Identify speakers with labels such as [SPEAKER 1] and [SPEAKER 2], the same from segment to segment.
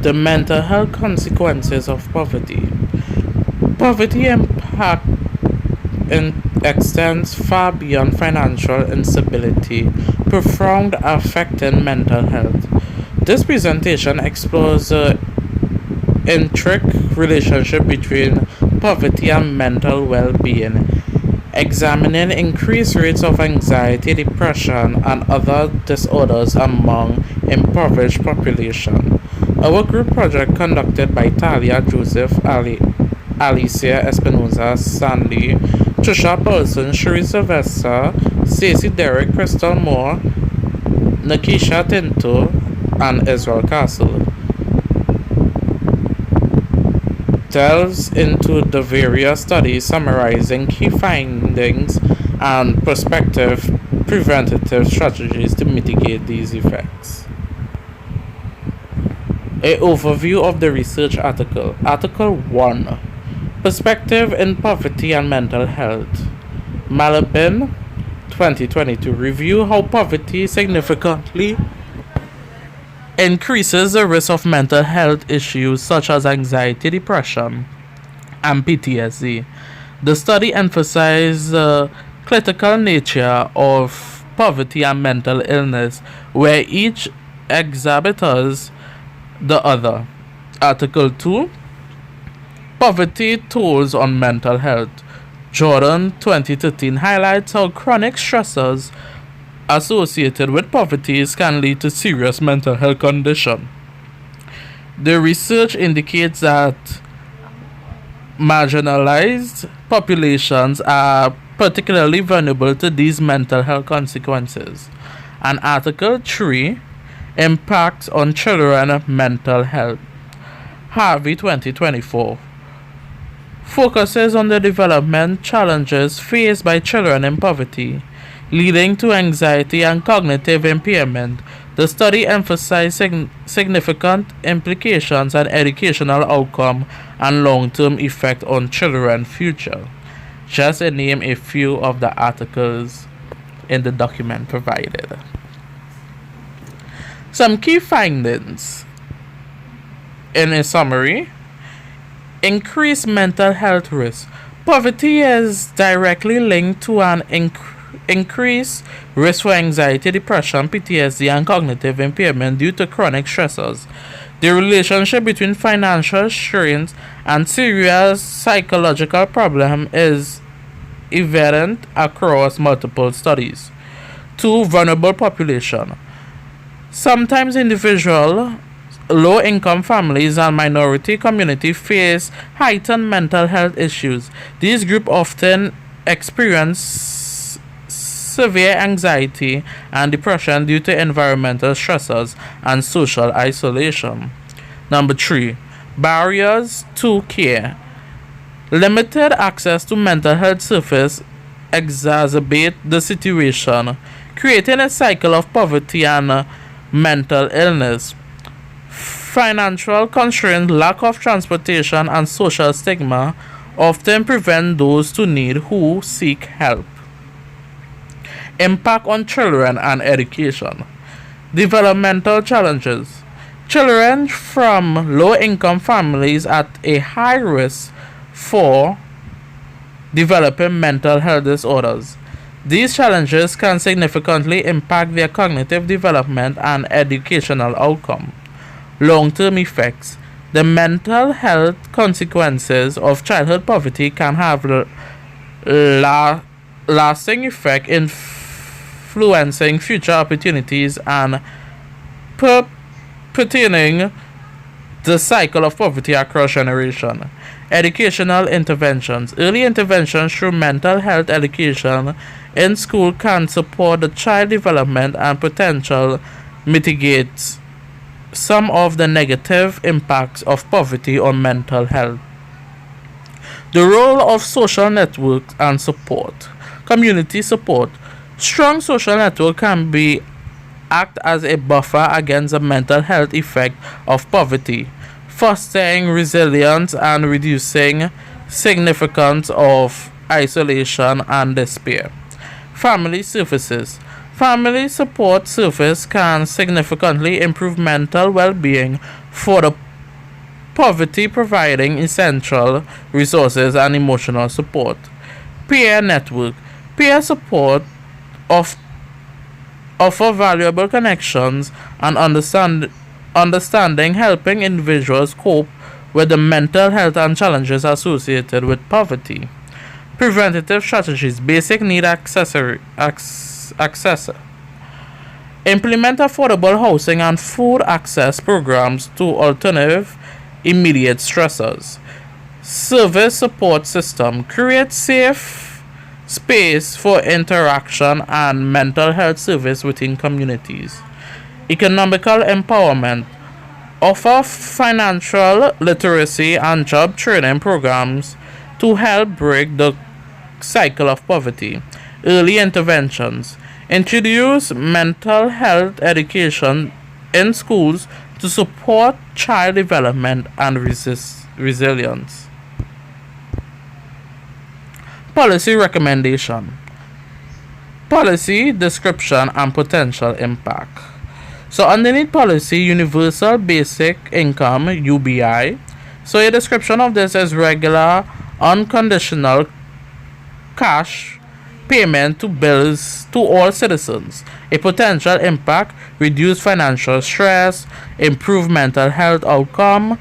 [SPEAKER 1] The mental health consequences of poverty. Poverty impact extends far beyond financial instability, profound affecting mental health. This presentation explores the intricate relationship between poverty and mental well-being, examining increased rates of anxiety, depression, and other disorders among impoverished population. A work group project conducted by Talia Joseph, Alicia Espinoza, Sandy, Trisha Paulson, Sherry Sylvester, Stacey Derrick, Crystal Moore, Nakisha Tinto, and Israel Castle delves into the various studies summarizing key findings and prospective preventative strategies to mitigate these effects. A overview of the research article. Article 1. Perspective in Poverty and Mental Health. Malabin, 2022. Review how poverty significantly increases the risk of mental health issues such as anxiety, depression, and PTSD. The study emphasized the critical nature of poverty and mental illness, where each exhibits the other. Article 2. Poverty tolls on mental health. Jordan, 2013, highlights how chronic stressors associated with poverty can lead to serious mental health conditions. The research indicates that marginalized populations are particularly vulnerable to these mental health consequences. And Article 3, impacts on children mental health. Harvey, 2024, focuses on the development challenges faced by children in poverty, leading to anxiety and cognitive impairment. The study emphasized significant implications and educational outcome and long-term effect on children's future. Just to name a few of the articles in the document provided. Some key findings. In a summary, increased mental health risk. Poverty is directly linked to an increased risk for anxiety, depression, PTSD, and cognitive impairment due to chronic stressors. The relationship between financial strains and serious psychological problems is evident across multiple studies. 2. Vulnerable population. Sometimes individual, low-income families and minority communities face heightened mental health issues. These groups often experience severe anxiety and depression due to environmental stressors and social isolation. 3. Barriers to care. Limited access to mental health services exacerbate the situation, creating a cycle of poverty and mental illness. Financial constraints, lack of transportation, and social stigma often prevent those who seek help. Impact on children and education. Developmental challenges. Children from low-income families at a high risk for developing mental health disorders. These challenges can significantly impact their cognitive development and educational outcome. Long-term effects. The mental health consequences of childhood poverty can have lasting effect influencing future opportunities and perpetuating the cycle of poverty across generations. Educational interventions. Early interventions through mental health education in school can support the child development and potential mitigate some of the negative impacts of poverty on mental health. The role of social networks and support. Community support. Strong social network can act as a buffer against the mental health effect of poverty, fostering resilience and reducing significance of isolation and despair. Family services. Family support service can significantly improve mental well-being for the Poverty providing essential resources and emotional support. Peer network. Peer support of offer valuable connections and understanding, helping individuals cope with the mental health and challenges associated with poverty. Preventative strategies, basic need access. Implement affordable housing and food access programs to alternative immediate stressors. Service support system, create safe space for interaction and mental health service within communities. Economical empowerment, offer financial literacy and job training programs to help break the cycle of poverty. Early interventions, introduce mental health education in schools to support child development and resilience. Policy recommendation, policy description and potential impact. So underneath policy, universal basic income UBI. So a description of this is regular, unconditional cash payment to bills to all citizens. A potential impact: reduce financial stress, improve mental health outcome,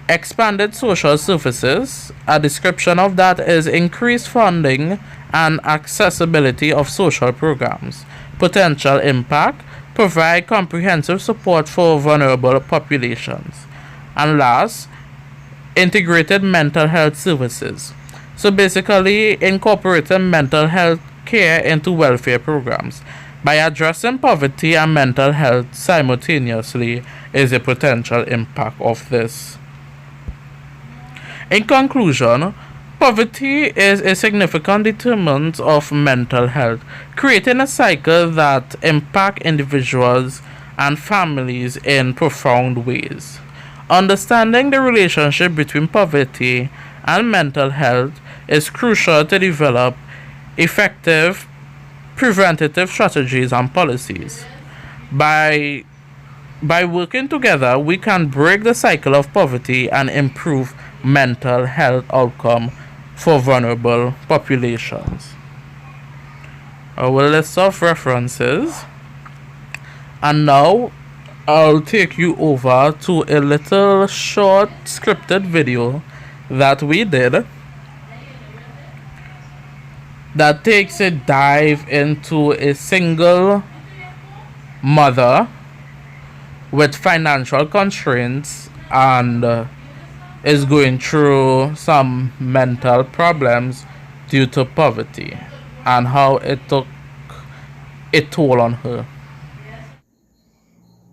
[SPEAKER 1] expanded social services. A description of that is increased funding and accessibility of social programs. Potential impact: provide comprehensive support for vulnerable populations. And last, integrated mental health services. So basically, incorporating mental health care into welfare programs by addressing poverty and mental health simultaneously is a potential impact of this. In conclusion, poverty is a significant determinant of mental health, creating a cycle that impacts individuals and families in profound ways. Understanding the relationship between poverty and mental health is crucial to develop effective preventative strategies and policies. By working together, we can break the cycle of poverty and improve mental health outcome for vulnerable populations. Our list of references. And now I'll take you over to a little short scripted video that we did that takes a dive into a single mother with financial constraints and is going through some mental problems due to poverty and how it took a toll on her.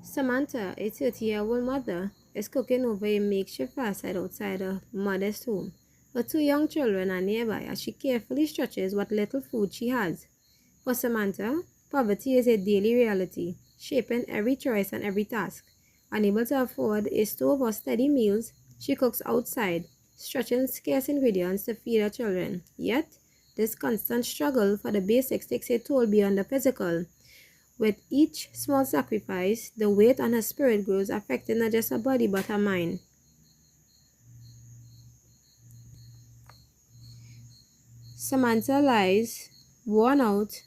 [SPEAKER 2] Samantha, a 30-year-old mother, is cooking over a makeshift fireside outside her modest home. Her two young children are nearby as she carefully stretches what little food she has. For Samantha, poverty is a daily reality, shaping every choice and every task. Unable to afford a stove or steady meals, she cooks outside, stretching scarce ingredients to feed her children. Yet, this constant struggle for the basics takes a toll beyond the physical. With each small sacrifice, the weight on her spirit grows, affecting not just her body but her mind. Samantha lies, worn out,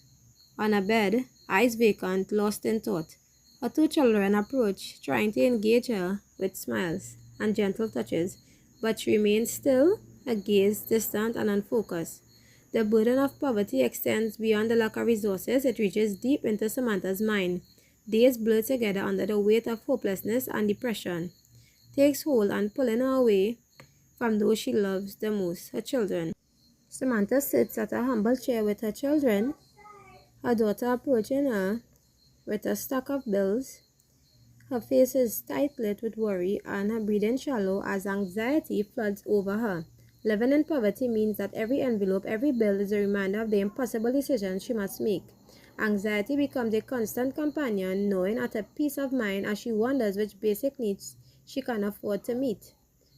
[SPEAKER 2] on a bed, eyes vacant, lost in thought. Her two children approach, trying to engage her with smiles and gentle touches, but she remains still, her gaze distant and unfocused. The burden of poverty extends beyond the lack of resources. It reaches deep into Samantha's mind. Days blur together under the weight of hopelessness and depression. Takes hold and pulling her away from those she loves the most, her children. Samantha sits at a humble chair with her children, her daughter approaching her with a stack of bills. Her face is tight-lit with worry and her breathing shallow as anxiety floods over her. Living in poverty means that every envelope, every bill is a reminder of the impossible decisions she must make. Anxiety becomes a constant companion, gnawing at her peace of mind as she wonders which basic needs she can afford to meet.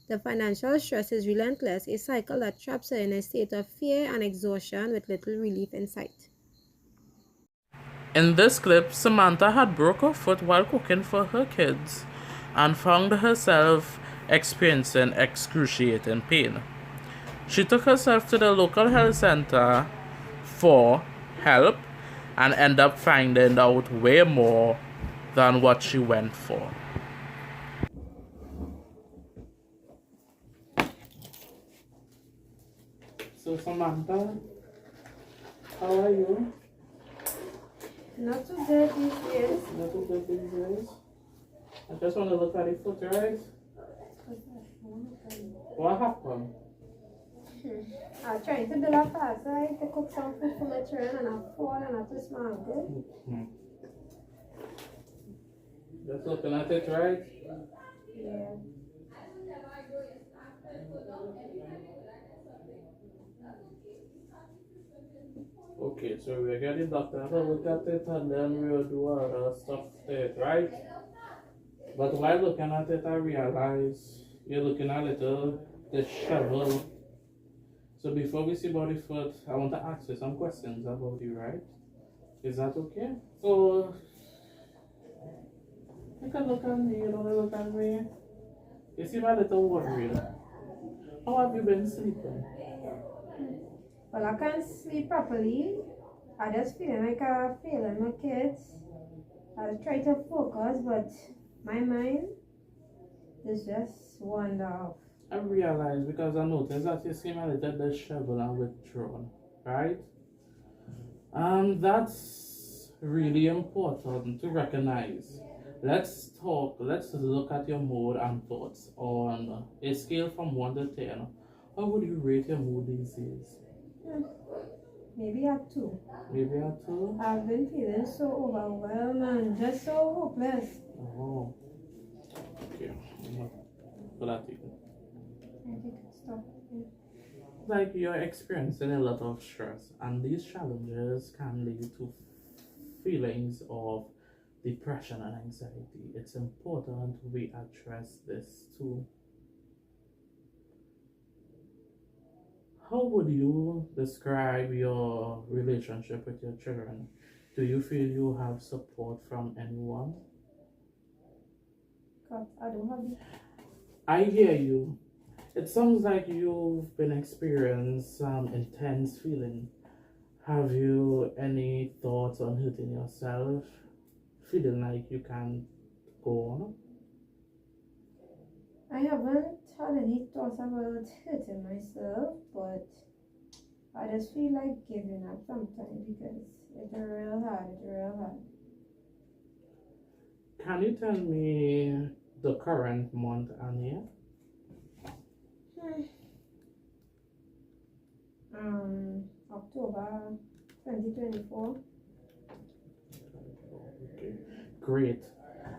[SPEAKER 2] The financial stress is relentless, a cycle that traps her in a state of fear and exhaustion with little relief in sight.
[SPEAKER 1] In this clip, Samantha had broke her foot while cooking for her kids and found herself experiencing excruciating pain. She took herself to the local health center for help and ended up finding out way more than what she went for. So Samantha, how are you?
[SPEAKER 2] Not too good these days.
[SPEAKER 1] Not too good these days. I just want to look at the foot, right? What happened?
[SPEAKER 2] I tried to build a fast right to cook some food for my children and I fall and I twist my ankle.
[SPEAKER 1] Just looking at it, right?
[SPEAKER 2] Yeah.
[SPEAKER 1] Okay, so we're getting doctor have a look at it and then we'll do other stuff to it, right? But while looking at it, I realize you're looking a little disheveled. So before we see body foot, I want to ask you some questions about you, right? Is that okay? So, you can look at me, you don't look at me. You seem a little worried. How have you been sleeping?
[SPEAKER 2] Well, I can't sleep properly. I just feeling like I'm failing my kids. I try to focus, but my mind is just wander off.
[SPEAKER 1] I realize because I noticed that you seem a little disheveled and withdrawn, right? And that's really important to recognize. Let's look at your mood and thoughts on a scale from 1 to 10. How would you rate your mood these days?
[SPEAKER 2] Maybe at 2.
[SPEAKER 1] Maybe a 2?
[SPEAKER 2] I've been feeling so overwhelmed and just so hopeless.
[SPEAKER 1] Oh, okay. But I think
[SPEAKER 2] I think it's stop.
[SPEAKER 1] like you're experiencing a lot of stress, and these challenges can lead to feelings of depression and anxiety. It's important we address this too. How would you describe your relationship with your children? Do you feel you have support from anyone?
[SPEAKER 2] God, I don't have it.
[SPEAKER 1] I hear you. It sounds like you've been experiencing some intense feeling. Have you any thoughts on hurting yourself? Feeling like you can't go on?
[SPEAKER 2] I haven't had any thoughts about hurting myself, but I just feel like giving up sometimes because it's real hard. It's real hard.
[SPEAKER 1] Can you tell me the current month and year?
[SPEAKER 2] October 2024.
[SPEAKER 1] Okay, great.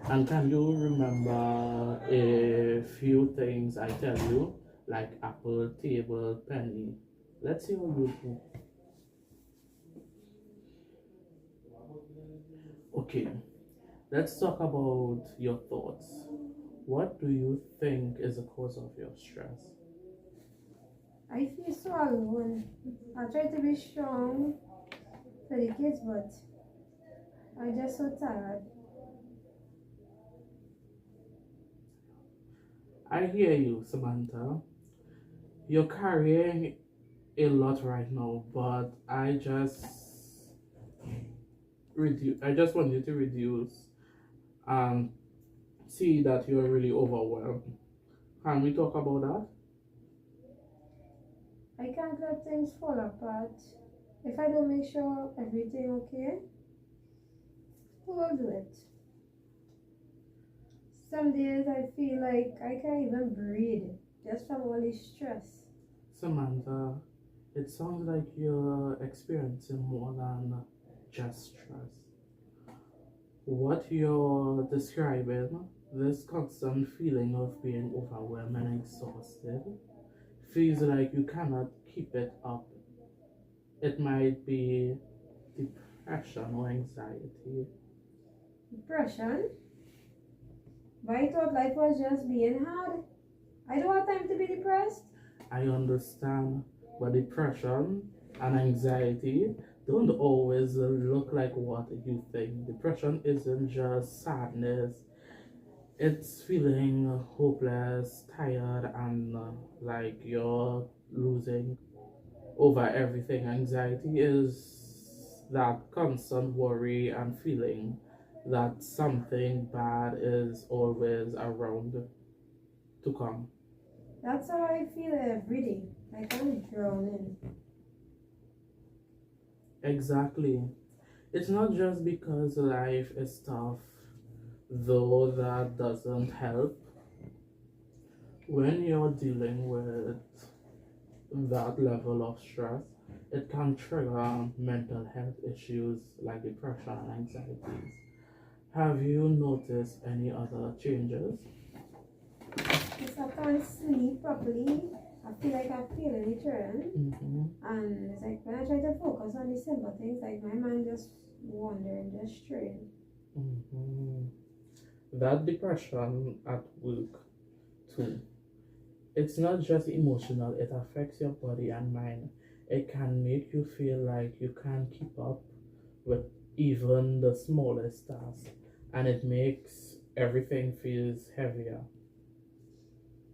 [SPEAKER 1] And can you remember a few things I tell you, like apple, table, penny? Let's see how you do. Okay, let's talk about your thoughts. What do you think is the cause of your stress?
[SPEAKER 2] I feel so alone. I try to be strong for the kids, but I'm just so tired.
[SPEAKER 1] I hear you, Samantha. You're carrying a lot right now, but I just want you to reduce and see that you're really overwhelmed. Can we talk about that?
[SPEAKER 2] I can't let things fall apart. If I don't make sure everything okay, who will do it? Some days I feel like I can't even breathe just from all this stress.
[SPEAKER 1] Samantha, it sounds like you're experiencing more than just stress. What you're describing, this constant feeling of being overwhelmed and exhausted, feels like you cannot keep it up. It might be depression or anxiety.
[SPEAKER 2] Depression? But I thought life was just being hard. I don't have time to be depressed.
[SPEAKER 1] I understand, but depression and anxiety don't always look like what you think. Depression isn't just sadness, It's feeling hopeless, tired, and like you're losing over everything. Anxiety is that constant worry and feeling that something bad is always around to come.
[SPEAKER 2] That's how I feel every day. Like I'm drowning.
[SPEAKER 1] Exactly. It's not just because life is tough, though that doesn't help. When you're dealing with that level of stress, it can trigger mental health issues like depression and anxieties. Have you noticed any other changes?
[SPEAKER 2] If I can't sleep properly, I feel like I'm feeling it turn.
[SPEAKER 1] Hmm.
[SPEAKER 2] And it's like when I try to focus on the simple things, like my mind just wandering, just straying.
[SPEAKER 1] Hmm. That depression at work too. It's not just emotional, it affects your body and mind. It can make you feel like you can't keep up with even the smallest task, and it makes everything feels heavier.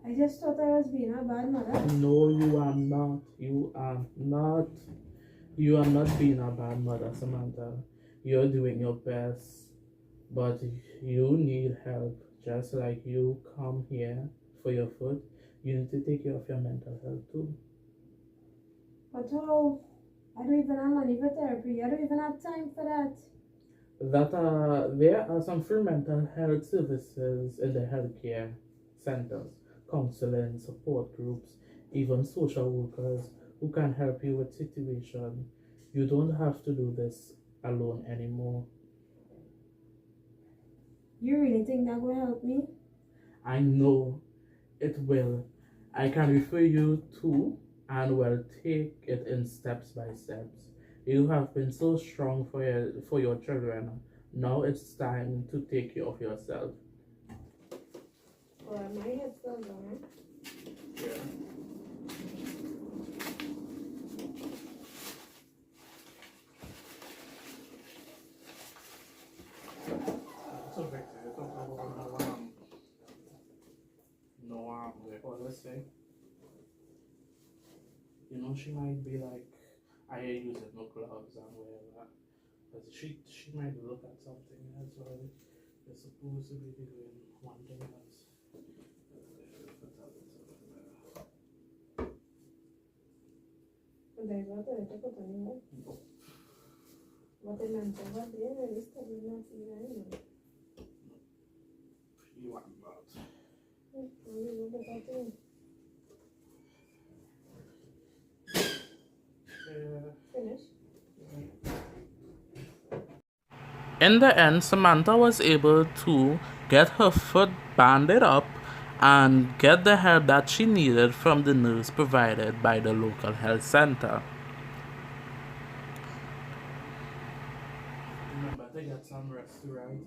[SPEAKER 2] I just thought I was being a bad mother.
[SPEAKER 1] No, you are not. You are not. You are not being a bad mother, Samantha. You're doing your best, but you need help. Just like you come here for your food, you need to take care of your mental health too.
[SPEAKER 2] But how? I don't even have money for therapy. I don't even have time for that.
[SPEAKER 1] There are some free mental health services in the healthcare centers, counseling, support groups, even social workers who can help you with situation. You don't have to do this alone anymore.
[SPEAKER 2] You really think that will help me?
[SPEAKER 1] I know it will. I can refer you to and will take it in steps by steps. You have been so strong for your children. Now it's time to take care of yourself.
[SPEAKER 2] Or my head's still going.
[SPEAKER 1] Yeah. So Victor, you talk about what let's say, she might be like, I use it no gloves and whatever. But she might look at something as well. You're supposed to be doing one thing else.
[SPEAKER 2] Dai, guarda, le tue cotone. What I meant, what the other is that you're not even.
[SPEAKER 1] You want about.
[SPEAKER 2] Finish.
[SPEAKER 1] In the end, Samantha was able to get her foot banded up and get the help that she needed from the nurse provided by the local health center. Remember to get some rest, right?